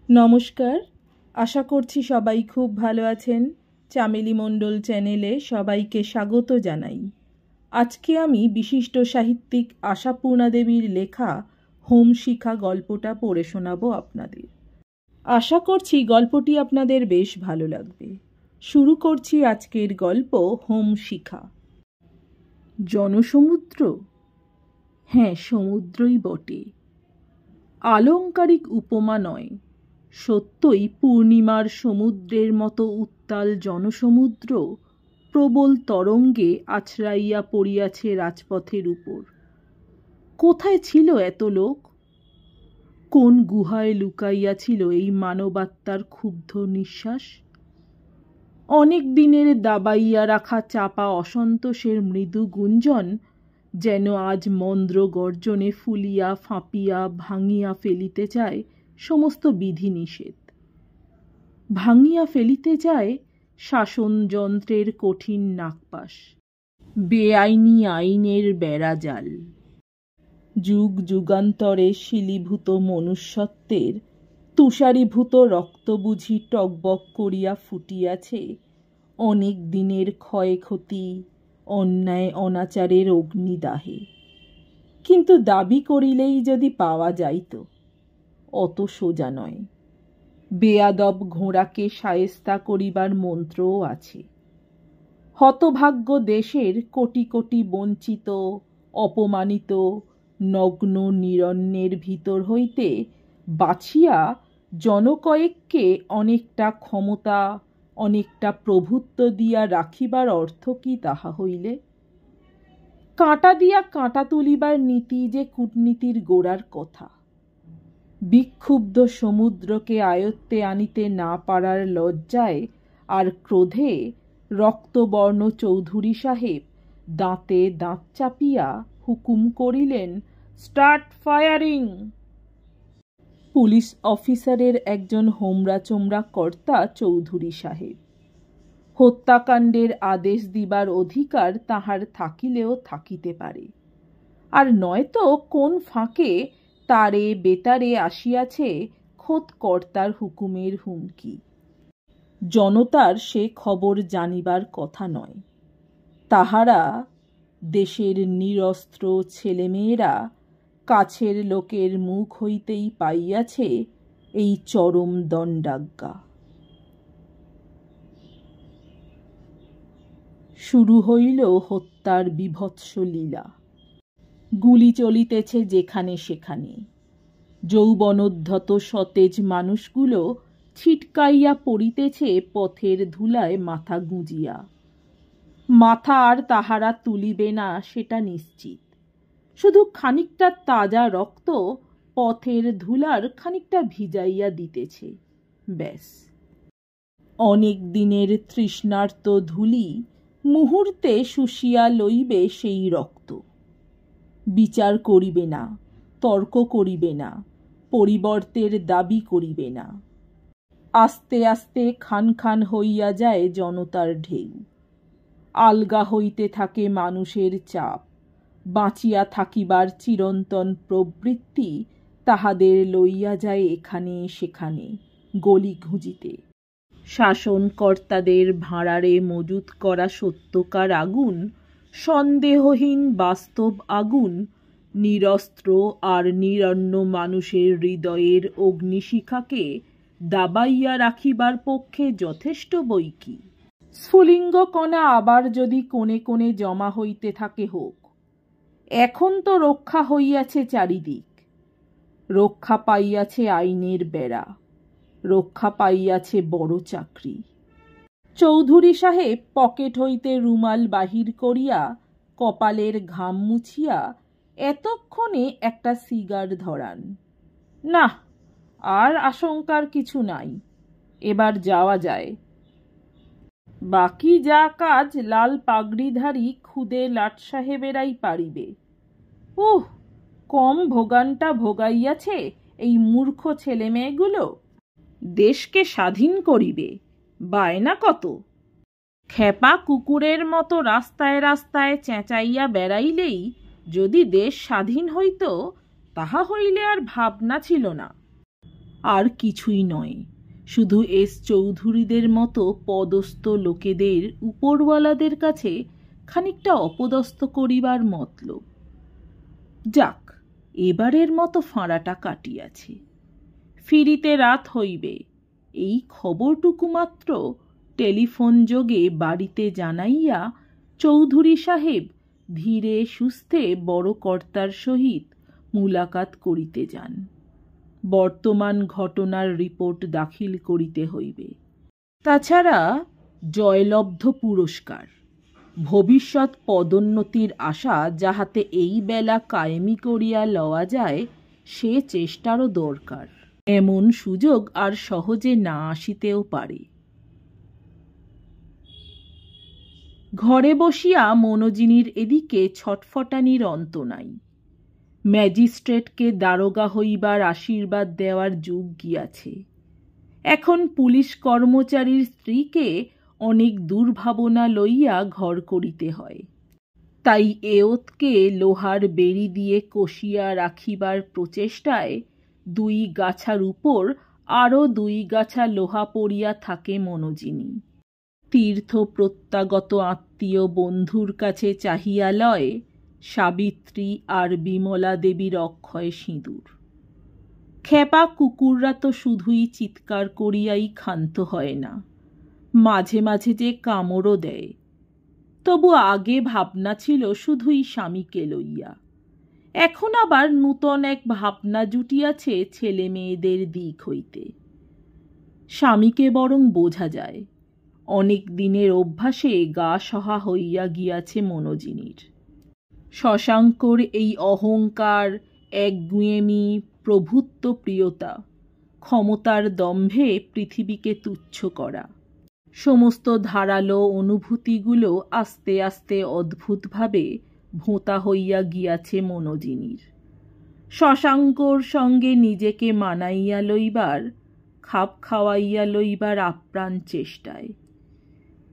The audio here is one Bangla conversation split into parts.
নমস্কার, আশা করছি সবাই খুব ভালো আছেন। চামেলি মণ্ডল চ্যানেলে সবাইকে স্বাগত জানাই। আজকে আমি বিশিষ্ট সাহিত্যিক আশাপূর্ণা দেবীর লেখা হোম শিখা গল্পটা পড়ে শোনাবো আপনাদের। আশা করছি গল্পটি আপনাদের বেশ ভালো লাগবে। শুরু করছি আজকের গল্প হোম শিখা। জনসমুদ্র? হ্যাঁ, সমুদ্রই বটে। আলংকারিক উপমা নয়, সত্যই পূর্ণিমার সমুদ্রের মতো উত্তাল জনসমুদ্র প্রবল তরঙ্গে আছড়াইয়া পড়িয়াছে রাজপথের উপর। কোথায় ছিল এত লোক? কোন গুহায় লুকাইয়া ছিল এই মানবাত্মার ক্ষুব্ধ নিঃশ্বাস? অনেক দিনের দাবাইয়া রাখা চাপা অসন্তোষের মৃদু গুঞ্জন যেন আজ মন্দ্র গর্জনে ফুলিয়া ফাঁপিয়া ভাঙিয়া ফেলিতে চায় সমস্ত বিধিনিষেধ। ভাঙিয়া ফেলিতে চায় শাসনযন্ত্রের কঠিন নাগপাশ, বেআইনি আইনের বেড়াজাল। যুগ যুগান্তরে শিলীভূত মনুষ্যত্বের তুষারীভূত রক্ত বুঝি টকবক করিয়া ফুটিয়াছে অনেক দিনের ক্ষয়ক্ষতি, অন্যায় অনাচারের অগ্নিদাহে। কিন্তু দাবি করিলেই যদি পাওয়া যাইত, অত সোজা নয়। বেয়াদব ঘোড়াকে শায়েস্তা করিবার মন্ত্রও আছে। হতভাগ্য দেশের কোটি কোটি বঞ্চিত, অপমানিত, নগ্ন নিরণ্যের ভিতর হইতে বাছিয়া জনকয়েককে অনেকটা ক্ষমতা, অনেকটা প্রভুত্ব দিয়া রাখিবার অর্থ কি তাহা হইলে? কাঁটা দিয়া কাঁটা তুলিবার নীতি যে কূটনীতির গোড়ার কথা। বিক্ষুব্ধ সমুদ্রকে আয়ত্তে আনিতে না পারার লজ্জায় আর ক্রোধে রক্তবর্ণ চৌধুরী সাহেব দাঁতে দাঁত চাপিয়া হুকুম করিলেন, স্টার্ট ফায়ারিং। পুলিশ অফিসারের একজন হোমরা চোমরা কর্তা চৌধুরী সাহেব। হত্যাকাণ্ডের আদেশ দিবার অধিকার তাহার থাকিলেও থাকিতে পারে, আর নয়তো কোন ফাঁকে তারে বেতারে আসিয়াছে খোদ কর্তার হুকুমের হুমকি। জনতার সে খবর জানিবার কথা নয়। তাহারা, দেশের নিরস্ত্র ছেলেমেয়েরা, কাছের লোকের মুখ হইতেই পাইয়াছে এই চরম দণ্ডাজ্ঞা। শুরু হইল হত্যার বীভৎস লীলা। গুলি চলিতেছে যেখানে সেখানে। যৌবনোদ্ধত সতেজ মানুষগুলো ছিটকাইয়া পড়িতেছে পথের ধুলায় মাথা গুঁজিয়া। মাথা আর তাহারা তুলিবে না সেটা নিশ্চিত। শুধু খানিকটা তাজা রক্ত পথের ধুলার খানিকটা ভিজাইয়া দিতেছে, ব্যাস। অনেক দিনের তৃষ্ণার্ত ধূলি মুহূর্তে শুষিয়া লইবে সেই রক্ত। বিচার করিবে না, তর্ক করিবে না, পরিবর্তের দাবি করিবে না। আস্তে আস্তে খান খান হইয়া যায় জনতার ঢেউ। আলগা হইতে থাকে মানুষের চাপ। বাঁচিয়া থাকিবার চিরন্তন প্রবৃত্তি তাহাদের লইয়া যায় এখানে সেখানে, গলি ঘুঁজিতে। শাসনকর্তাদের ভাঁড়ারে মজুত করা সত্যকার আগুন, সন্দেহহীন বাস্তব আগুন, নিরস্ত্র আর নিরন্ন মানুষের হৃদয়ের অগ্নিশিখাকে দাবাইয়া রাখিবার পক্ষে যথেষ্ট বই কি। স্ফুলিঙ্গ কণা আবার যদি কোণে কোণে জমা হইতে থাকে হোক। এখন তো রক্ষা হইয়াছে চারিদিক। রক্ষা পাইয়াছে আইনের বেড়া, রক্ষা পাইয়াছে বড় চাকরি। চৌধুরী সাহেব পকেট হইতে রুমাল বাহির করিয়া কপালের ঘাম মুছিয়া এতক্ষণে একটা সিগার ধরান। না, আর আশঙ্কার কিছু নাই, এবার যাওয়া যায়। বাকি যা কাজ লাল পাগড়িধারী খুদে লাট সাহেবেরাই পারিবে। কম ভোগানটা ভোগাইয়াছে এই মূর্খ ছেলেমেয়েগুলো। দেশকে স্বাধীন করিবে, বায়না কত। খেপা কুকুরের মতো রাস্তায় রাস্তায় চেঁচাইয়া বেড়াইলেই যদি দেশ স্বাধীন হইত, তাহা হইলে আর ভাবনা ছিল না। আর কিছুই নয়, শুধু এস চৌধুরীদের মতো পদস্থ লোকেদের উপরওয়ালাদের কাছে খানিকটা অপদস্থ করিবার মতলব। যাক, এবারের মতো ফাঁড়াটা কাটিয়াছে। ফিরিতে রাত হইবে, এই খবরটুকু মাত্র টেলিফোন যোগে বাড়িতে জানাইয়া চৌধুরী সাহেব ধীরে সুস্থে বড় কর্তার সহিত মুলাকাত করিতে যান। বর্তমান ঘটনার রিপোর্ট দাখিল করিতে হইবে। তাছাড়া জয়লব্ধ পুরস্কার, ভবিষ্যৎ পদোন্নতির আশা যাহাতে এই বেলা কায়েমি করিয়া লওয়া যায়, সে চেষ্টারও দরকার। এমন সুযোগ আর সহজে না আসিতেও পারে। ঘরে বসিয়া মনোজিনীর এদিকে ছটফটানির অন্ত নাই। ম্যাজিস্ট্রেটকে দারোগা হইবার আশীর্বাদ দেওয়ার যুগ গিয়াছে। এখন পুলিশ কর্মচারীর স্ত্রীকে অনেক দুর্ভাবনা লইয়া ঘর করিতে হয়। তাই এওতকে লোহার বেড়ি দিয়ে কষিয়া রাখিবার প্রচেষ্টায় 2 গাছার উপর আরও 2 গাছা লোহা পড়িয়া থাকে মনোজিনী। তীর্থ প্রত্যাগত আত্মীয় বন্ধুর কাছে চাহিয়া লয় সাবিত্রী আর বিমলা দেবীর অক্ষয় সিঁদুর। খেপা কুকুররা তো শুধুই চিৎকার করিয়াই ক্ষান্ত হয় না, মাঝে মাঝে যে কামড়ও দেয়। তবু আগে ভাবনা ছিল শুধুই স্বামীকে লইয়া, এখন আবার নূতন এক ভাবনা জুটিয়াছে ছেলে মেয়েদের দিক হইতে। স্বামীকে বরং বোঝা যায়, অনেক দিনের অভ্যাসে গা সহা হইয়া গিয়াছে মনোজিনীর। শশাঙ্কর এই অহংকার, একগুঁয়েমি, প্রভুত্ব প্রিয়তা, ক্ষমতার দম্ভে পৃথিবীকে তুচ্ছ করা, সমস্ত ধারালো অনুভূতিগুলো আস্তে আস্তে অদ্ভুতভাবে ভোঁতা হইয়া গিয়াছে মনোজিনীর। শশাঙ্কর সঙ্গে নিজেকে মানাইয়া লইবার, খাপ খাওয়াইয়া লইবার আপ্রাণ চেষ্টায়।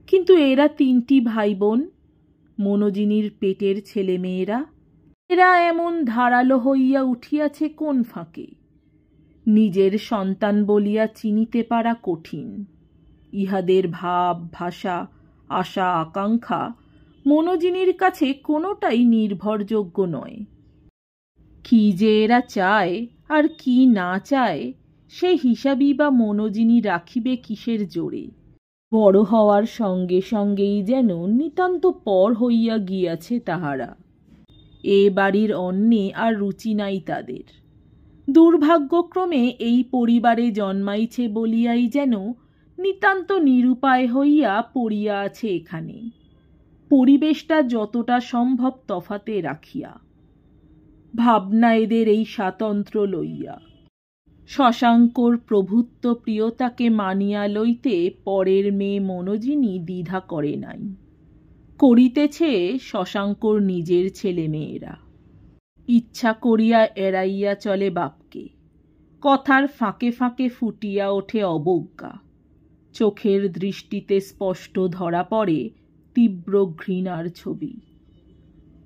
কিন্তু এরা 3টি ভাই বোন, মনোজিনীর পেটের ছেলেমেয়েরা, এরা এমন ধারালো হইয়া উঠিয়াছে কোন ফাঁকে? নিজের সন্তান বলিয়া চিনিতে পারা কঠিন। ইহাদের ভাব, ভাষা, আশা, আকাঙ্ক্ষা মনোজিনীর কাছে কোনোটাই নির্ভরযোগ্য নয়। কি যে এরা চায় আর কি না চায়, সে হিসাবই বা মনোজিনী রাখিবে কিসের জোরে? বড় হওয়ার সঙ্গে সঙ্গেই যেন নিতান্ত পর হইয়া গিয়াছে তাহারা। এ বাড়ির অন্নে আর রুচি নাই তাদের। দুর্ভাগ্যক্রমে এই পরিবারে জন্মাইছে বলিয়াই যেন নিতান্ত নিরুপায় হইয়া পড়িয়া আছে এখানে, পরিবেশটা যতটা সম্ভব তফাতে রাখিয়া। ভাবনা এদের এই স্বাতন্ত্র্য লইয়া। শশাঙ্কর প্রভুত্ব প্রিয়তাকে মানিয়া লইতে পরের মেয়ে মনোজিনী দ্বিধা করে নাই। করিতেছে শশাঙ্কর নিজের ছেলে মেয়েরা। ইচ্ছা করিয়া এড়াইয়া চলে বাপকে। কথার ফাঁকে ফাঁকে ফুটিয়া ওঠে অবজ্ঞা। চোখের দৃষ্টিতে স্পষ্ট ধরা পড়ে তীব্র ঘৃণার ছবি।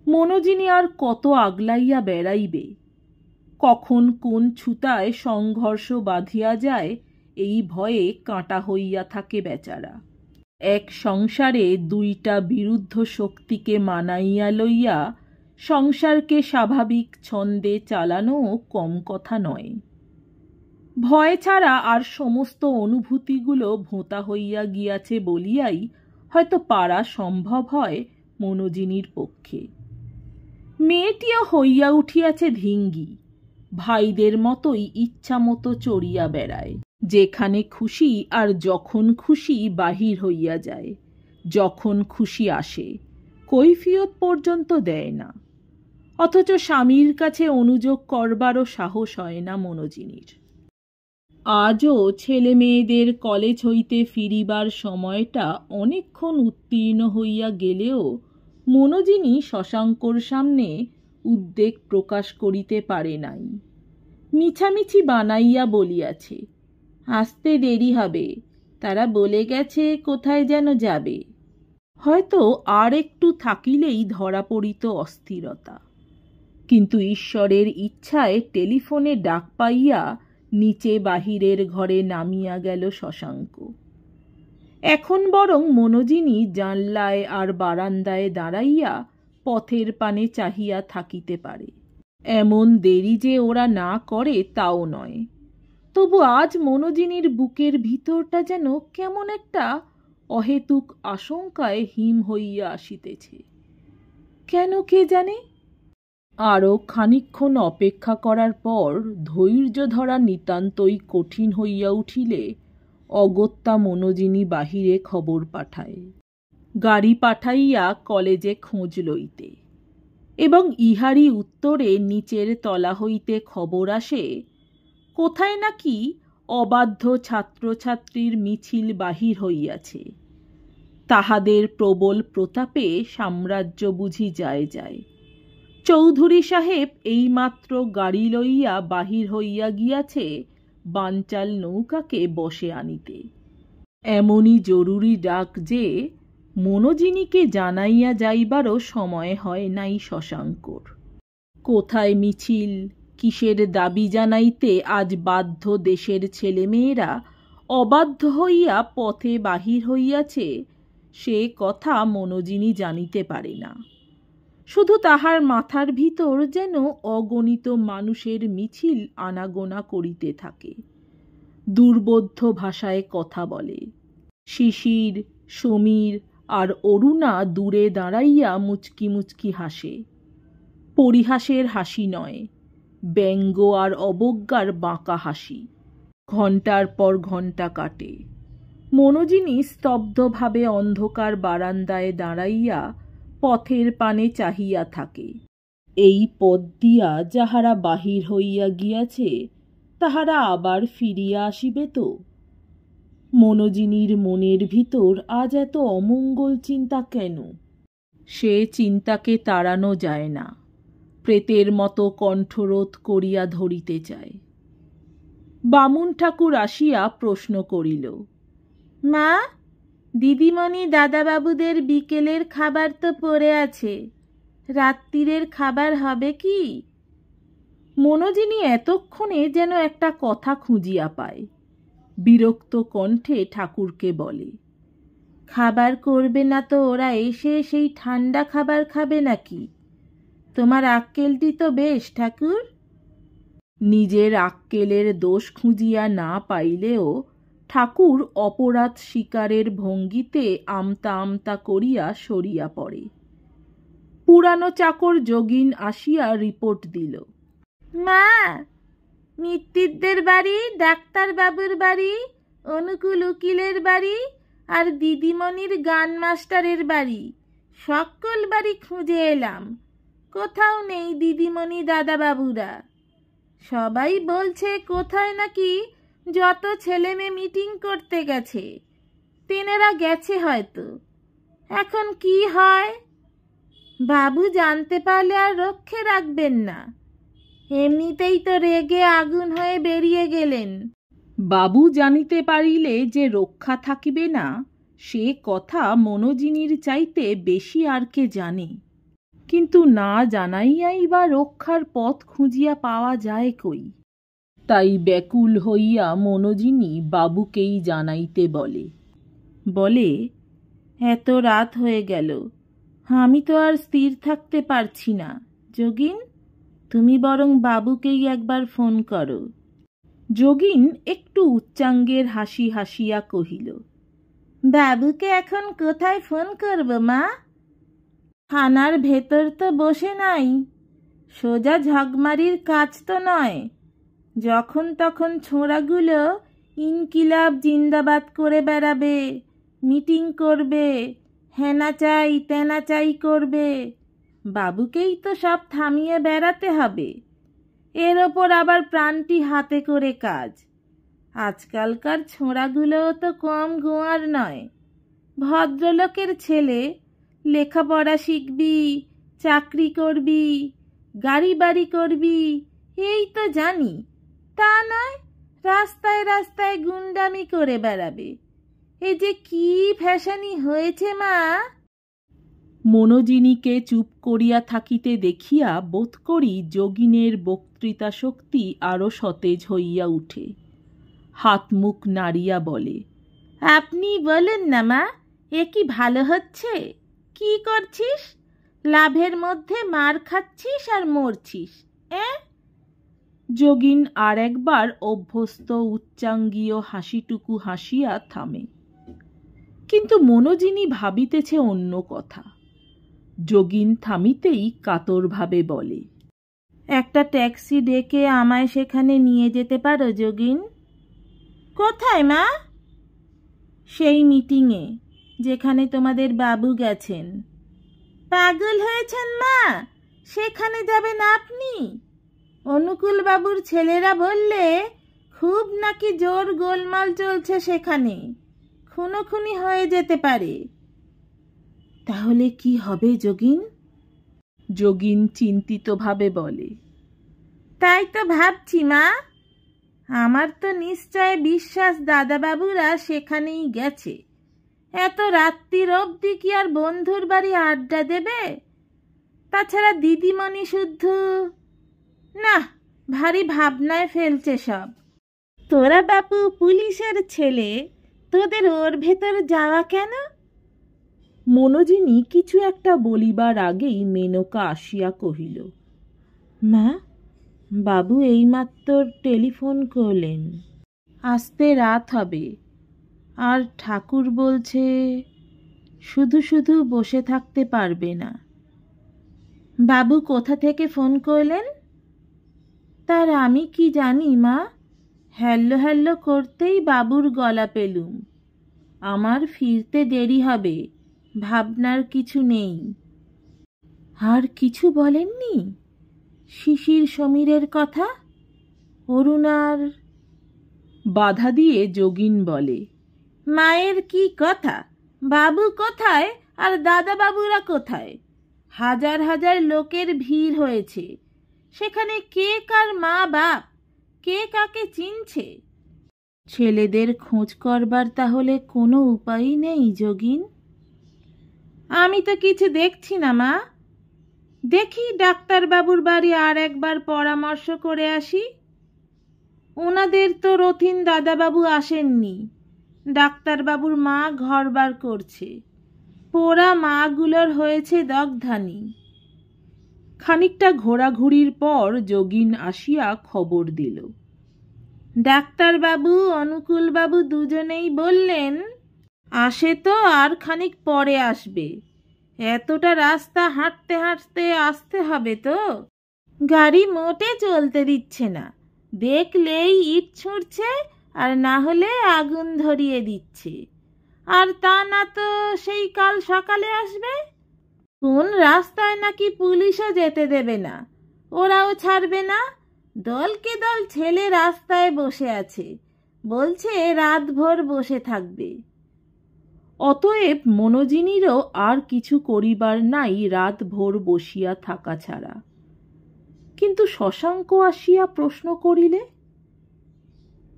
মনোজিনী আর কত আগলাইয়া বেড়াইবে? কখন কোন ছুতায় সংঘর্ষ বাঁধিয়া যায় এই ভয়ে কাঁটা হইয়া থাকে বেচারা। এক সংসারে 2টা বিরুদ্ধ শক্তিকে মানাইয়া লইয়া সংসারকে স্বাভাবিক ছন্দে চালানো কম কথা নয়। ভয় ছাড়া আর সমস্ত অনুভূতিগুলো ভোঁতা হইয়া গিয়াছে বলিয়াই হয়তো পারা সম্ভব হয় মনোজিনীর পক্ষে। মেয়েটিও হইয়া উঠিয়াছে ধিঙ্গি, ভাইদের মতোই ইচ্ছা মতো চড়িয়া বেড়ায়। যেখানে খুশি আর যখন খুশি বাহির হইয়া যায়, যখন খুশি আসে, কৈফিয়ত পর্যন্ত দেয় না। অথচ স্বামীর কাছে অনুযোগ করবারও সাহস হয় না মনোজিনীর। আজও ছেলে মেয়েদের কলেজ হইতে ফিরিবার সময়টা অনেকক্ষণ উত্তীর্ণ হইয়া গেলেও মনোজিনী শশাঙ্কর সামনে উদ্বেগ প্রকাশ করিতে পারে নাই। মিছামিছি বানাইয়া বলিয়াছে, আসতে দেরি হবে, তারা বলে গেছে কোথায় যেন যাবে। হয়তো আর একটু থাকিলেই ধরা পড়িত অস্থিরতা। কিন্তু ঈশ্বরের ইচ্ছায় টেলিফোনে ডাক পাইয়া নিচে বাহিরের ঘরে নামিয়া গেল শশাঙ্ক। এখন বরং মনোজিনী জানলায় আর বারান্দায় দাঁড়াইয়া পথের পানে চাহিয়া থাকিতে পারে। এমন দেরি যে ওরা না করে তাও নয়, তবু আজ মনোজিনীর বুকের ভিতরটা যেন কেমন একটা অহেতুক আশঙ্কায় হিম হইয়া আসিতেছে। কেন কে জানে? আরও খানিকক্ষণ অপেক্ষা করার পর ধৈর্য ধরা নিতান্তই কঠিন হইয়া উঠিলে অগত্যা মনোজিনী বাহিরে খবর পাঠায়, গাড়ি পাঠাইয়া কলেজে খোঁজ লইতে, এবং ইহারই উত্তরে নিচের তলা হইতে খবর আসে কোথায় নাকি অবাধ্য ছাত্রছাত্রীর মিছিল বাহির হইয়াছে। তাহাদের প্রবল প্রতাপে সাম্রাজ্য বুঝি যায় যায়। চৌধুরী সাহেব এইমাত্র গাড়ি লইয়া বাহির হইয়া গিয়াছে বানচাল নৌকাকে বসে আনিতে। এমনই জরুরি ডাক যে মনোজিনীকে জানাইয়া যাইবারও সময় হয় নাই শশাঙ্কর। কোথায় মিছিল, কিসের দাবি জানাইতে আজ বাধ্য দেশের ছেলেমেয়েরা অবাধ্য হইয়া পথে বাহির হইয়াছে, সে কথা মনোজিনী জানিতে পারে না। শুধু তাহার মাথার ভিতর যেন অগণিত মানুষের মিছিল আনাগোনা করিতে থাকে, দুর্বোধ্য ভাষায় কথা বলে। শিশির, সমীর আর অরুণা দূরে দাঁড়াইয়া মুচকি মুচকি হাসে। পরিহাসের হাসি নয়, ব্যঙ্গ আর অবজ্ঞার বাঁকা হাসি। ঘণ্টার পর ঘণ্টা কাটে। মনোজিনী স্তব্ধভাবে অন্ধকার বারান্দায় দাঁড়াইয়া পথের পানে চাহিয়া থাকে। এই পথ দিয়া যাহারা বাহির হইয়া গিয়াছে তাহারা আবার ফিরিয়া আসিবে তো? মনোজিনীর মনের ভিতর আজ এত অমঙ্গল চিন্তা কেন? সে চিন্তাকে তাড়ানো যায় না, প্রেতের মতো কণ্ঠরোধ করিয়া ধরিতে চায়। বামুন ঠাকুর আসিয়া প্রশ্ন করিল, মা, দিদিমণি দাদাবাবুদের বিকেলের খাবার তো পড়ে আছে, রাত্রিরের খাবার হবে কি? মনোজিনী এতক্ষণে যেন একটা কথা খুঁজিয়া পায়। বিরক্ত কণ্ঠে ঠাকুরকে বলে, খাবার করবে না তো ওরা এসে সেই ঠান্ডা খাবার খাবে নাকি? তোমার আক্কেলটি তো বেশ ঠাকুর। নিজের আক্কেলের দোষ খুঁজিয়া না পাইলেও ঠাকুর অপরাধ স্বীকারের ভঙ্গিতে আমতা আমতা করিয়া সরিয়া পড়ে। পুরানো চাকর যোগিন আসিয়া রিপোর্ট দিল, মা, মিত্তিরদের বাড়ি, ডাক্তারবাবুর বাড়ি, অনুকূল উকিলের বাড়ি আর দিদিমণির গান মাস্টারের বাড়ি, সকল বাড়ি খুঁজে এলাম, কোথাও নেই দিদিমণি দাদাবাবুরা। সবাই বলছে কোথায় নাকি যত ছেলে মেয়ে মিটিং করতে গেছে, তেনারা গেছে হয়তো। এখন কি হয়? বাবু জানতে পারলে আর রক্ষে রাখবেন না, এমনিতেই তো রেগে আগুন হয়ে বেরিয়ে গেলেন। বাবু জানিতে পারিলে যে রক্ষা থাকিবে না, সে কথা মনোজিনীর চাইতে বেশি আর কে জানে। কিন্তু না জানাইয়াই বা রক্ষার পথ খুঁজিয়া পাওয়া যায় কই? তাই ব্যাকুল হইয়া মনোজিনী বাবুকেই জানাইতে বলে, এত রাত হয়ে গেল, আমি তো আর স্থির থাকতে পারছি না। যোগিন, তুমি বরং বাবুকেই একবার ফোন করো। যোগিন একটু উচ্চাঙ্গের হাসি হাসিয়া কহিল, বাবুকে এখন কোথায় ফোন করব মা? থানার ভেতর তো বসে নাই, সোজা ঝগমারির কাজ তো নয়। যখন তখন ছোঁড়াগুলো ইনকিলাব জিন্দাবাদ করে বেড়াবে, মিটিং করবে, হেনা চাই তেনা চাই করবে। বাবুকেই তো সব থামিয়ে বেড়াতে হবে। এর ওপর আবার প্রাণটি হাতে করে কাজ। আজকালকার ছোঁড়াগুলোও তো কম গোয়ার নয়। ভদ্রলোকের ছেলে, লেখাপড়া শিখবি, চাকরি করবি, গাড়ি বাড়ি করবি, এই তো জানি। তা নয় রাস্তায় রাস্তায় গুন্ডামি করে বেড়াবে। এই যে কি ফ্যাশানি হয়েছে মা! মনোজিনীকে চুপ করিয়া থাকিতে দেখিয়া বোধ করি যোগিনের বক্তৃতা শক্তি আরও সতেজ হইয়া উঠে। হাত মুখ নাড়িয়া বলে, আপনি বলেন না মা, এ কি ভালো হচ্ছে? কি করছিস? লাভের মধ্যে মার খাচ্ছিস আর মরছিস। যোগিন আর একবার অভ্যস্ত উচ্চাঙ্গীয় হাসিটুকু হাসিয়া থামে। কিন্তু মনোজিনী ভাবিতেছে অন্য কথা। যোগিন থামিতেই কাতরভাবে বলে, একটা ট্যাক্সি ডেকে আমায় সেখানে নিয়ে যেতে পারো যোগিন? কোথায় মা? সেই মিটিংয়ে যেখানে তোমাদের বাবু গেছেন। পাগল হয়েছেন মা? সেখানে যাবেন আপনি? অনুকূল বাবুর ছেলেরা বললে খুব নাকি জোর গোলমাল চলছে সেখানে, খুনোখুনি হয়ে যেতে পারে। তাহলে কি হবে যোগিন? যোগিন চিন্তিতভাবে বলে, তাই তো ভাবছি মা। আমার তো নিশ্চয় বিশ্বাস দাদাবাবুরা সেখানেই গেছে। এত রাত্রির অবধি কি আর বন্ধুর বাড়ি আড্ডা দেবে? তাছাড়া দিদিমণি শুদ্ধ না, ভারী ভাবনায় ফেলছে সব। তোরা বাপু পুলিশের ছেলে, তোদের ওর ভেতর যাওয়া কেন? মনোজিনী কিছু একটা বলিবার আগেই মেনকা আসিয়া কহিল, মা, বাবু এইমাত্র টেলিফোন করলেন, আসতে রাত হবে, আর ঠাকুর বলছে শুধু শুধু বসে থাকতে পারবে না। বাবু কোথা থেকে ফোন করলেন? তার আমি কি জানি মা, হ্যালো হ্যালো করতেই বাবুর গলা পেলুম। আমার ফিরতে দেরি হবে, ভাবনার কিছু নেই। আর কিছু বলেননি? শিশির সমীরের কথা, অরুণার? বাধা দিয়ে যোগিন বলে, মায়ের কি কথা? বাবু কোথায় আর দাদা বাবুরা কোথায়? হাজার হাজার লোকের ভিড় হয়েছে সেখানে, কে কার মা বাপ, কে কাকে চিনছে? ছেলেদের খোঁজ করবার তাহলে কোনো উপায়ই নেই যোগিন? আমি তো কিছু দেখছি না মা। দেখি ডাক্তারবাবুর বাড়ি আর একবার পরামর্শ করে আসি। ওনাদের তো রথিন দাদাবাবু আসেননি, ডাক্তারবাবুর মা ঘরবার করছে। পোড়া মাগুলোর হয়েছে দগ্ধানি। খানিকটা ঘোরাঘুরির পর যোগিন আসিয়া খবর দিল, ডাক্তারবাবু অনুকূলবাবু দুজনেই বললেন আসে তো আর খানিক পরে আসবে। এতটা রাস্তা হাঁটতে হাঁটতে আসতে হবে তো। গাড়ি মোটে চলতে দিচ্ছে না, দেখলেই ইট ছুঁড়ছে আর না হলে আগুন ধরিয়ে দিচ্ছে। আর তা না তো সেই কাল সকালে আসবে। কোন রাস্তায় নাকি পুলিশও যেতে দেবে না, ওরাও ছাড়বে না। দলকে দল ছেলে রাস্তায় বসে আছে, বলছে রাতভর বসে থাকবে। অতএব মনোজিনীরও আর কিছু করিবার নাই রাত ভোর বসিয়া থাকা ছাড়া। কিন্তু শশাঙ্ক আসিয়া প্রশ্ন করিলে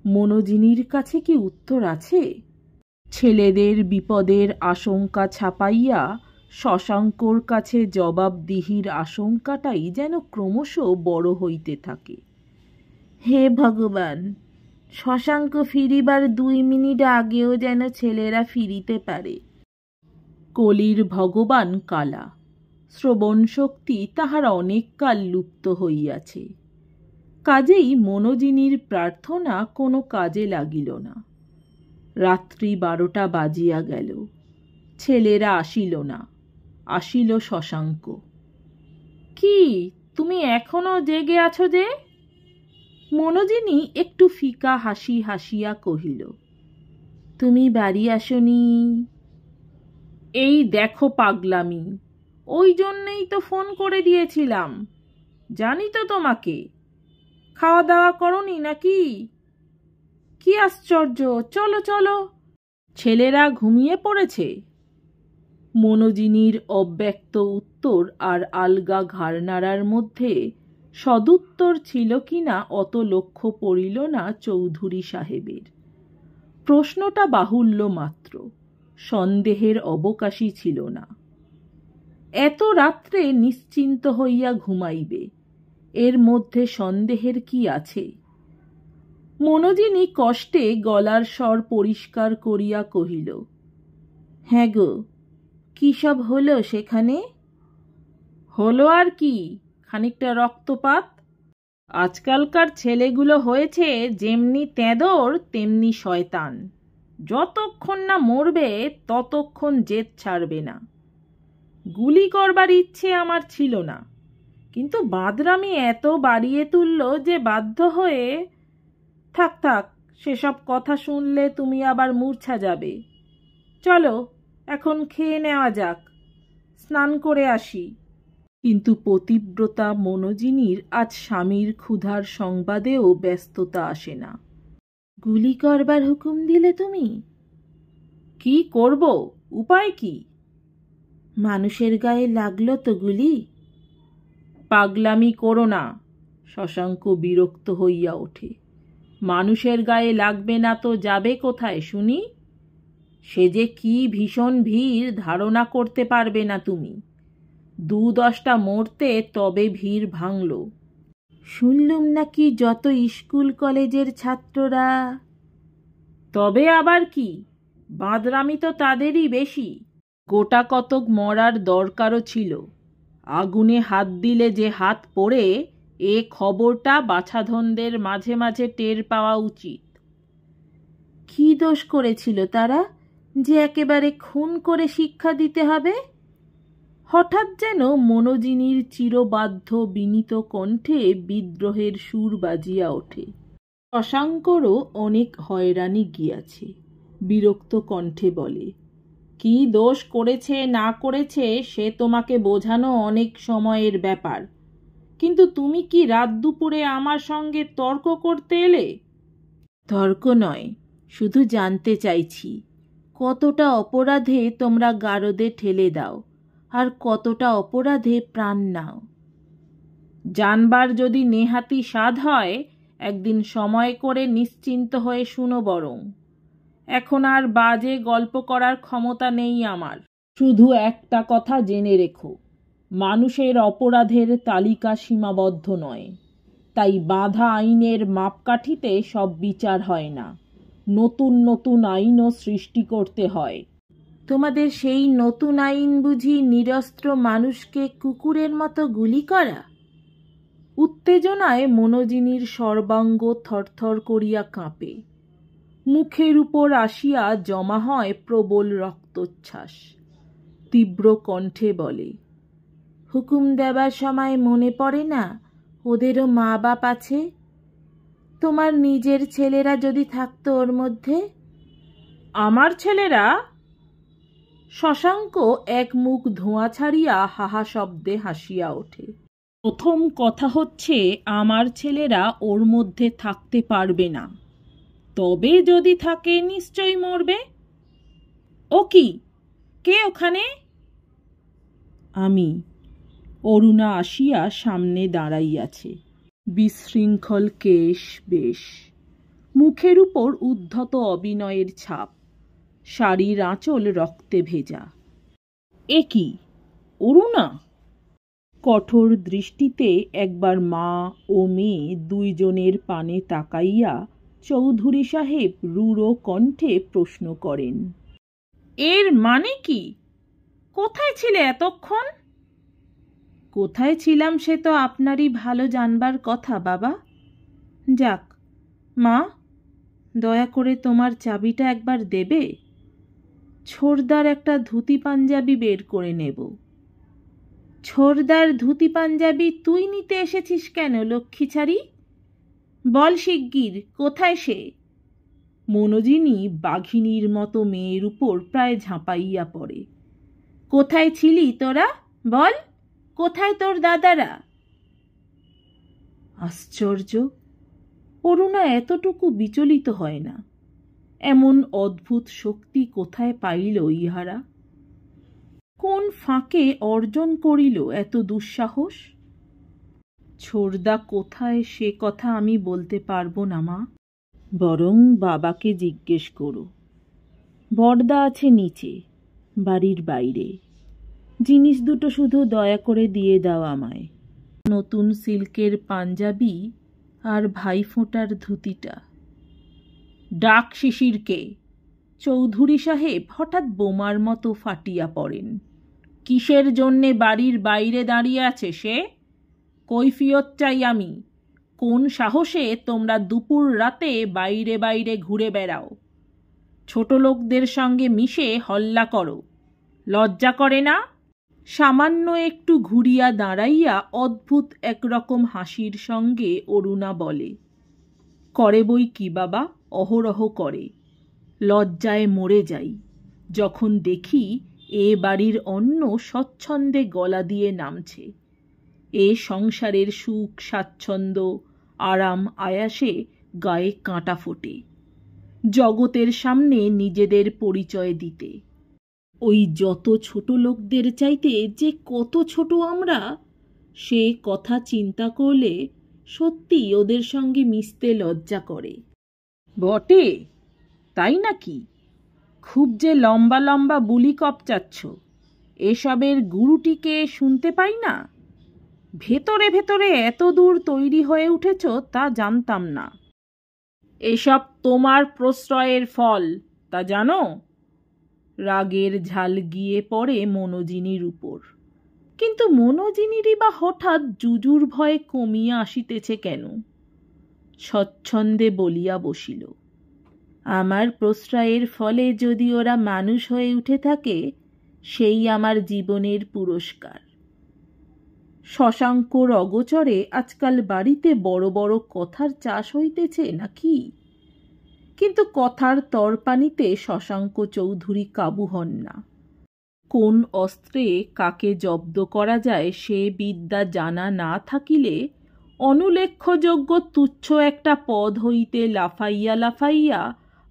মনোজিনীর কাছে কি উত্তর আছে? ছেলেদের বিপদের আশঙ্কা ছাপাইয়া শশাঙ্কর কাছে জবাবদিহির আশঙ্কাটাই যেন ক্রমশ বড় হইতে থাকে। হে ভগবান, শশাঙ্ক ফিরিবার 2 মিনিট আগেও যেন ছেলেরা ফিরিতে পারে। কলির ভগবান কালা, শ্রবণ শক্তি তাহার অনেক কাল লুপ্ত হইয়াছে। কাজেই মনোজিনীর প্রার্থনা কোনো কাজে লাগিল না। রাত্রি 12টা বাজিয়া গেল, ছেলেরা আসিল না। আসিল শশাঙ্ক। কি, তুমি এখনো জেগে আছো যে? মনোজিনী একটু ফিকা হাসি হাসিয়া কহিল, তুমি বাড়ি আসনি? এই দেখো পাগলামি, ওই জন্যেই তো ফোন করে দিয়েছিলাম। জানি তো তোমাকে। খাওয়া দাওয়া করনি নাকি? কি আশ্চর্য, চলো চলো। ছেলেরা ঘুমিয়ে পড়েছে। মনোজিনীর অব্যক্ত উত্তর আর আলগা ঘাড় নাড়ার মধ্যে সদুত্তর ছিল কিনা অত লক্ষ্য পড়িল না চৌধুরী সাহেবের। প্রশ্নটা বাহুল্য মাত্র, সন্দেহের অবকাশই ছিল না। এত রাত্রে নিশ্চিন্ত হইয়া ঘুমাইবে, এর মধ্যে সন্দেহের কি আছে? মনোজিনী কষ্টে গলার স্বর পরিষ্কার করিয়া কহিল, হ্যাঁ গো, কি সব হলো সেখানে? হলো আর কি, খানিকটা রক্তপাত। আজকালকার ছেলেগুলো হয়েছে যেমনি তেঁদর তেমনি শয়তান। যতক্ষণ না মরবে ততক্ষণ জেদ ছাড়বে না। গুলি করবার ইচ্ছে আমার ছিল না, কিন্তু বাদরামি এত বাড়িয়ে তুলল যে বাধ্য হয়ে। থাক থাক, সেসব কথা শুনলে তুমি আবার মূর্ছা যাবে। চলো এখন খেয়ে নেওয়া যাক, স্নান করে আসি। কিন্তু পতিব্রতা মনোজিনীর আজ স্বামীর ক্ষুধার সংবাদেও ব্যস্ততা আসে না। গুলি করবার হুকুম দিলে তুমি? কি করব, উপায় কি? মানুষের গায়ে লাগলো তো গুলি। পাগলামি করো না, শশাঙ্ক বিরক্ত হইয়া ওঠে। মানুষের গায়ে লাগবে না তো যাবে কোথায় শুনি? সে যে কি ভীষণ ভিড় ধারণা করতে পারবে না তুমি। 2-10টা মরতে তবে ভিড় ভাঙল। শুনলুম নাকি যত স্কুল কলেজের ছাত্ররা। তবে আবার কি, বাঁদরামি তো তাদেরই বেশি। গোটা কতক মরার দরকারও ছিল। আগুনে হাত দিলে যে হাত পোড়ে, এ খবরটা বাছাধনদের মাঝে মাঝে টের পাওয়া উচিত। কি দোষ করেছিল তারা যে একেবারে খুন করে শিক্ষা দিতে হবে? হঠাৎ যেন মনোজিনীর চিরবাধ্য বিনীত কণ্ঠে বিদ্রোহের সুর বাজিয়া ওঠে। শশাঙ্করও অনেক হয়রানি গিয়াছে। বিরক্ত কণ্ঠে বলে, কি দোষ করেছে না করেছে সে তোমাকে বোঝানো অনেক সময়ের ব্যাপার, কিন্তু তুমি কি রাত দুপুরে আমার সঙ্গে তর্ক করতে এলে? তর্ক নয়, শুধু জানতে চাইছি কতটা অপরাধে তোমরা গারদে ঠেলে দাও আর কতটা অপরাধে প্রাণ নাও। জানবার যদি নেহাতি স্বাদ হয়, একদিন সময় করে নিশ্চিন্ত হয়ে শুনো বরং। এখন আর বাজে গল্প করার ক্ষমতা নেই আমার। শুধু একটা কথা জেনে রেখো, মানুষের অপরাধের তালিকা সীমাবদ্ধ নয়, তাই বাঁধা আইনের মাপকাঠিতে সব বিচার হয় না। নতুন নতুন আইনও সৃষ্টি করতে হয়। তোমাদের সেই নতুন আইন বুঝি নিরস্ত্র মানুষকে কুকুরের মতো গুলি করা? উত্তেজনায় মনোজিনীর সর্বাঙ্গ থরথর করিয়া কাঁপে। মুখের উপর আসিয়া জমা হয় প্রবল রক্তচ্ছ্বাস। তীব্র কণ্ঠে বলে, হুকুম দেবার সময় মনে পড়ে না ওদেরও মা বাপ আছে? তোমার নিজের ছেলেরা যদি থাকতো ওর মধ্যে। আমার ছেলেরা? শশাঙ্ক এক মুখ ধোঁয়া ছাড়িয়া হাহা শব্দে হাসিয়া ওঠে। প্রথম কথা হচ্ছে, আমার ছেলেরা ওর মধ্যে থাকতে পারবে না। তবে যদি থাকে নিশ্চয়ই মরবে। ও কি, কে ওখানে? আমি। অরুণা আসিয়া সামনে দাঁড়াইয়াছে। বিশৃঙ্খল কেশ, বেশ, মুখের উপর উদ্ধত অবিনয়ের ছাপ, শাড়ির আঁচল রক্তে ভেজা। এ কি, অরুণা? কঠোর দৃষ্টিতে একবার মা ও মেয়ে দুইজনের পানে তাকাইয়া চৌধুরী সাহেব রূঢ় কণ্ঠে প্রশ্ন করেন, এর মানে কি? কোথায় ছিলে এতক্ষণ? কোথায় ছিলাম সে তো আপনারই ভালো জানবার কথা বাবা। যাক মা, দয়া করে তোমার চাবিটা একবার দেবে? ছোড়দার একটা ধুতি পাঞ্জাবি বের করে নেব। ছোড়দার ধুতি পাঞ্জাবি তুই নিতে এসেছিস কেন লক্ষ্মীছাড়ি? বল শিগগির, কোথায় সে? মনোজিনী বাঘিনীর মতো মেয়ের উপর প্রায় ঝাঁপাইয়া পড়ে। কোথায় ছিলি তোরা? বল, কোথায় তোর দাদারা? আশ্চর্য, অরুণা এতটুকু বিচলিত হয় না। এমন অদ্ভুত শক্তি কোথায় পাইল ইহারা? কোন ফাঁকে অর্জন করিল এত দুঃসাহস? ছোড়দা কোথায় সে কথা আমি বলতে পারবো না মা, বরং বাবাকে জিজ্ঞেস করো। বড়দা আছে নিচে, বাড়ির বাইরে। জিনিস দুটো শুধু দয়া করে দিয়ে দাও আমায়, নতুন সিল্কের পাঞ্জাবি আর ভাইফোঁটার ধুতিটা। ডাক শিশিরকে। চৌধুরী সাহেব হঠাৎ বোমার মতো ফাটিয়া পড়েন। কিসের জন্যে বাড়ির বাইরে দাঁড়িয়ে আছে সে? কৈফিয়ত চাই আমি। কোন সাহসে তোমরা দুপুর রাতে বাইরে বাইরে ঘুরে বেড়াও? ছোট লোকদের সঙ্গে মিশে হল্লা করো, লজ্জা করে না? সামান্য একটু ঘুরিয়া দাঁড়াইয়া অদ্ভুত একরকম হাসির সঙ্গে অরুণা বলে, করে বই কি বাবা, অহরহ করে। লজ্জায় মরে যাই যখন দেখি এ বাড়ির অন্ন স্বচ্ছন্দে গলা দিয়ে নামছে। এ সংসারের সুখ স্বাচ্ছন্দ্য আরাম আয়াসে গায়ে কাঁটা ফোটে, জগতের সামনে নিজেদের পরিচয় দিতে। ওই যত ছোট লোকদের চাইতে যে কত ছোট আমরা, সে কথা চিন্তা করলে সত্যি ওদের সঙ্গে মিশতে লজ্জা করে। বটে, তাই নাকি? খুব যে লম্বা লম্বা বুলি কপচাচ্ছ, এসবের গুরুটিকে শুনতে পাই না। ভেতরে ভেতরে এত দূর তৈরি হয়ে উঠেছ তা জানতাম না। এসব তোমার প্রশ্রয়ের ফল, তা জানো? রাগের ঝাল গিয়ে পড়ে মনোজিনীর উপর। কিন্তু মনোজিনীরই বা হঠাৎ জুজুর ভয়ে কমিয়া আসিতেছে কেন? স্বচ্ছন্দে বলিয়া বসিল, আমার প্রশ্রয়ের ফলে যদি ওরা মানুষ হয়ে উঠে থাকে, সেই আমার জীবনের পুরস্কার। শশাঙ্কর অগোচরে আজকাল বাড়িতে বড় বড় কথার চাষ হইতেছে নাকি? কিন্তু কথার তরপানিতে শশাঙ্ক চৌধুরী কাবু হন না। কোন অস্ত্রে কাকে জব্দ করা যায় সে বিদ্যা জানা না থাকিলে অনুলেখ্যযোগ্য তুচ্ছ একটা পদ হইতে লাফাইয়া লাফাইয়া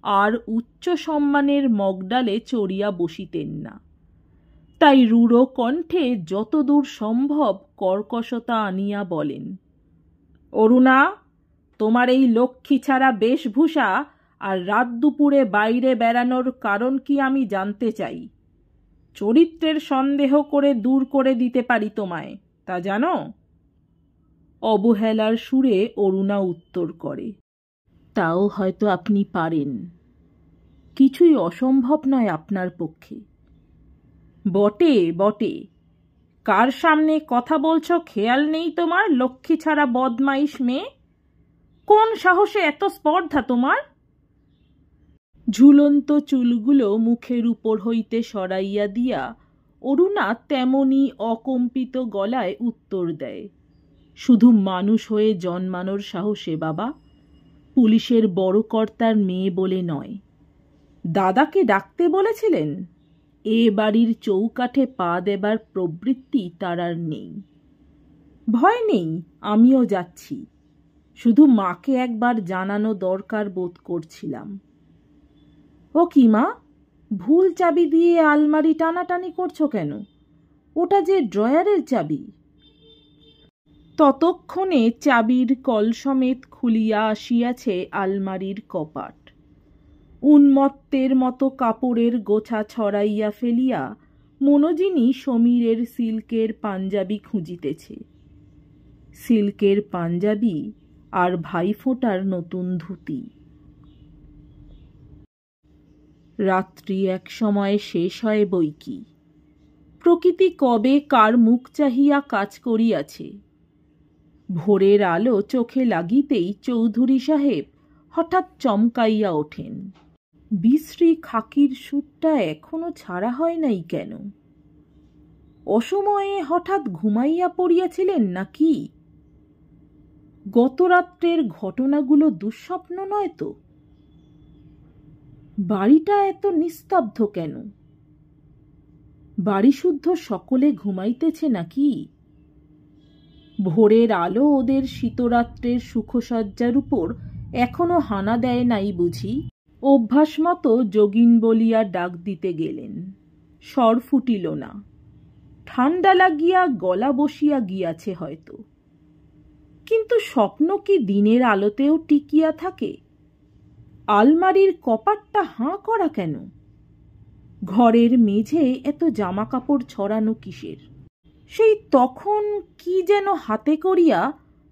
আর উচ্চ সম্মানের মগডালে চড়িয়া বসিতেন না। তাই রূঢ় কণ্ঠে যতদূর সম্ভব কর্কশতা আনিয়া বলেন, অরুণা, তোমার এই লক্ষ্মী ছাড়া বেশভূষা আর রাত দুপুরে বাইরে বেড়ানোর কারণ কি আমি জানতে চাই। চরিত্রের সন্দেহ করে দূর করে দিতে পারি তোমায়, তা জানো? অবহেলার সুরে অরুণা উত্তর করে, তাও হয়তো আপনি পারেন। কিছুই অসম্ভব নয় আপনার পক্ষে। বটে বটে, কার সামনে কথা বলছো খেয়াল নেই তোমার, লক্ষ্মী ছাড়া বদমাইশ মেয়ে? কোন সাহসে এত স্পর্ধা তোমার? ঝুলন্ত চুলগুলো মুখের উপর হইতে সরাইয়া দিয়া অরুণা তেমনি অকম্পিত গলায় উত্তর দেয়, শুধু মানুষ হয়ে জন্মানোর সাহসে বাবা, পুলিশের বড় কর্তার মেয়ে বলে নয়। দাদাকে ডাকতে বলেছিলেন? এ বাড়ির চৌকাঠে পা দেবার প্রবৃত্তি তার আর নেই। ভয় নেই, আমিও যাচ্ছি। শুধু মাকে একবার জানানো দরকার বোধ করছিলাম। ও কি মা, ভুল চাবি দিয়ে আলমারি টানাটানি করছো কেন? ওটা যে ড্রয়ারের চাবি। ততক্ষণে চাবির কল সমেত খুলিয়া আসিয়াছে আলমারির কপাট। উন্মত্তের মতো কাপড়ের গোছা ছড়াইয়া ফেলিয়া মনোজিনী সমীরের সিল্কের পাঞ্জাবি খুঁজিতেছে। সিল্কের পাঞ্জাবি আর ভাইফোঁটার নতুন ধুতি। রাত্রি এক সময় শেষ হয় বই কি। প্রকৃতি কবে কার মুখ চাহিয়া কাজ করিয়াছে। ভোরের আলো চোখে লাগিতেই চৌধুরী সাহেব হঠাৎ চমকাইয়া ওঠেন। বিশ্রী খাকির সুটটা এখনো ছাড়া হয় নাই কেন? অসময়ে হঠাৎ ঘুমাইয়া পড়িয়াছিলেন নাকি? গত রাত্রের ঘটনাগুলো দুঃস্বপ্ন নয় তো? বাড়িটা এত নিস্তব্ধ কেন? বাড়ি শুদ্ধ সকলে ঘুমাইতেছে নাকি? ভোরের আলো ওদের শীতরাত্রের সুখসজ্জার উপর এখনো হানা দেয় নাই বুঝি? অভ্যাস মতো যোগিন বলিয়া ডাক দিতে গেলেন, স্বর ফুটিল না। ঠান্ডা লাগিয়া গলা বসিয়া গিয়াছে হয়তো। কিন্তু স্বপ্ন কি দিনের আলোতেও টিকিয়া থাকে? আলমারির কপাটটা হাঁ করা কেন? ঘরের মেঝে এত জামা কাপড় ছড়ানো কিসের? সেই তখন কি যেন হাতে করিয়া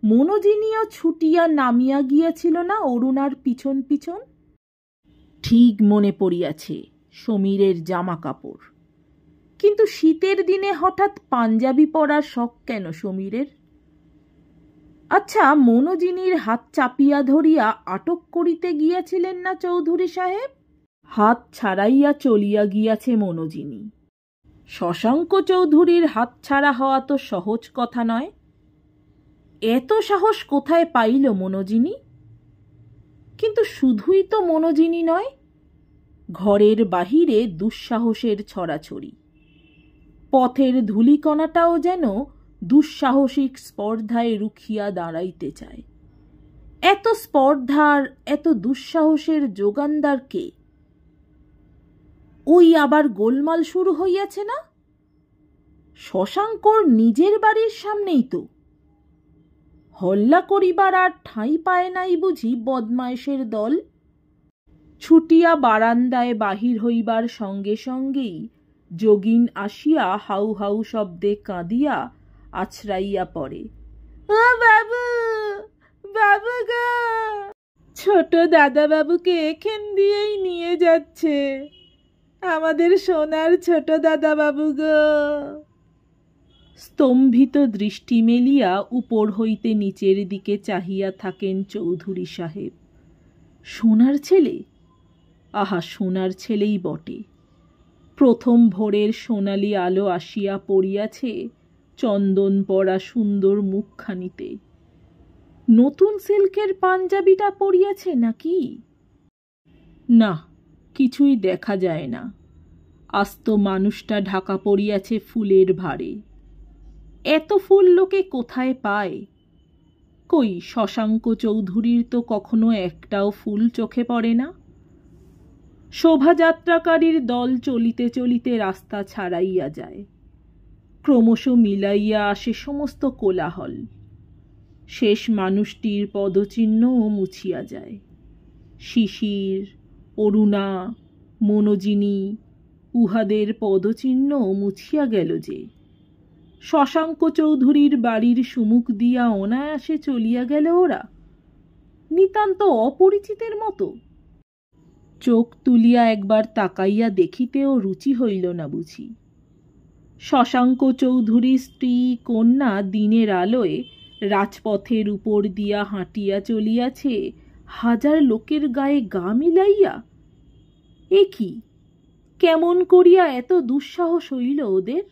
মনোজিনীও ছুটিয়া নামিয়া গিয়াছিল না অরুণার পিছন পিছন? ঠিক মনে পড়িয়াছে সমীরের জামা কাপড়। কিন্তু শীতের দিনে হঠাৎ পাঞ্জাবি পরার শখ কেন সমীরের? আচ্ছা, মনোজিনীর হাত চাপিয়া ধরিয়া আটক করিতে গিয়াছিলেন না চৌধুরী সাহেব? হাত ছাড়াইয়া চলিয়া গিয়াছে মনোজিনী। শশাঙ্ক চৌধুরীর হাত ছাড়া হওয়া তো সহজ কথা নয়। এত সাহস কোথায় পাইল মনোজিনী? কিন্তু শুধুই তো মনোজিনী নয়, ঘরের বাহিরে দুঃসাহসের ছড়াছড়ি। পথের ধূলিকণাটাও যেন দুঃসাহসিক স্পর্ধায় রুখিয়া দাঁড়াইতে চায়। এত স্পর্ধার, এত দুঃসাহসের যোগানদার কে? ওই আবার গোলমাল শুরু হইয়াছে না? শশাঙ্কর নিজের বাড়ির সামনেই তো। হল্লা করিবার আর ঠাঁই পায় নাই বুঝি বদমায়েশের দল? ছুটিয়া বারান্দায় বাহির হইবার সঙ্গে সঙ্গেই যোগিন আসিয়া হাউ হাউ শব্দে কাঁদিয়া আছড়াইয়া পড়ে। ও বাবু, বাবু গো! ছোট দাদা বাবুকে এখান দিয়েই নিয়ে যাচ্ছে, আমাদের সোনার ছোট দাদা বাবু গো! স্তম্ভিত দৃষ্টি মেলিয়া উপর হইতে নিচের দিকে চাহিয়া থাকেন চৌধুরী সাহেব। সোনার ছেলে? আহা, সোনার ছেলেই বটে। প্রথম ভোরের সোনালি আলো আসিয়া পড়িয়াছে চন্দন পরা সুন্দর মুখখানিতে। নতুন সিল্কের পাঞ্জাবিটা পরিয়াছে নাকি? না, কিছুই দেখা যায় না। আস্ত মানুষটা ঢাকা পড়িয়াছে ফুলের ভারে। এত ফুল লোকে কোথায় পায়? কই, শশাঙ্ক চৌধুরীর তো কখনো একটাও ফুল চোখে পড়ে না। শোভাযাত্রাকারীর দল চলিতে চলিতে রাস্তা ছাড়াইয়া যায়। ক্রমশ মিলাইয়া আসে সমস্ত কোলাহল। শেষ মানুষটির পদচিহ্নও মুছিয়া যায়। শিশির, অরুণা, মনোজিনী, উহাদের পদচিহ্ন মুছিয়া গেল যে। শশাঙ্ক চৌধুরীর বাড়ির সুমুখ দিয়া অনায়াসে চলিয়া গেল ওরা, নিতান্ত অপরিচিতের মতো। চোখ তুলিয়া একবার তাকাইয়া দেখিতেও রুচি হইল না বুঝি। শশাঙ্ক চৌধুরীর স্ত্রী কন্যা দিনের আলোয় রাজপথের উপর দিয়া হাঁটিয়া চলিয়াছে হাজার লোকের গায়ে গা মিলাইয়া। এ কি, কেমন করিয়া এত দুঃসাহস হইল ওদের?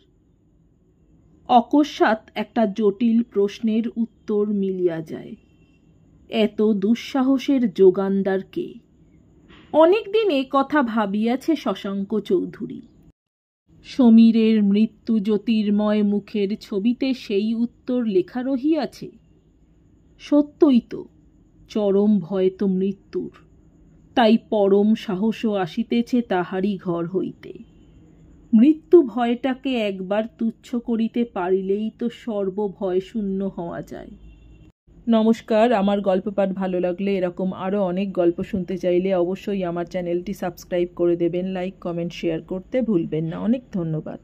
অকস্মাৎ একটা জটিল প্রশ্নের উত্তর মিলিয়া যায়। এত দুঃসাহসের যোগানদার কে? অনেক দিনে কথা ভাবিয়াছে শশাঙ্ক চৌধুরী। সমীরের মৃত্যু জ্যোতির্ময় মুখের ছবিতে সেই উত্তর লেখা রহিয়াছে। সত্যই তো, চরম ভয় তো মৃত্যুর, তাই পরম সাহসও আসিতেছে তাহারই ঘর হইতে। মৃত্যু ভয়টাকে একবার তুচ্ছ করিতে পারিলেই তো সর্বভয় শূন্য হওয়া যায়। নমস্কার, আমার গল্প পাঠ ভালো লাগলে, এরকম আরও অনেক গল্প শুনতে চাইলে অবশ্যই আমার চ্যানেলটি সাবস্ক্রাইব করে দেবেন। লাইক, কমেন্ট, শেয়ার করতে ভুলবেন না। অনেক ধন্যবাদ।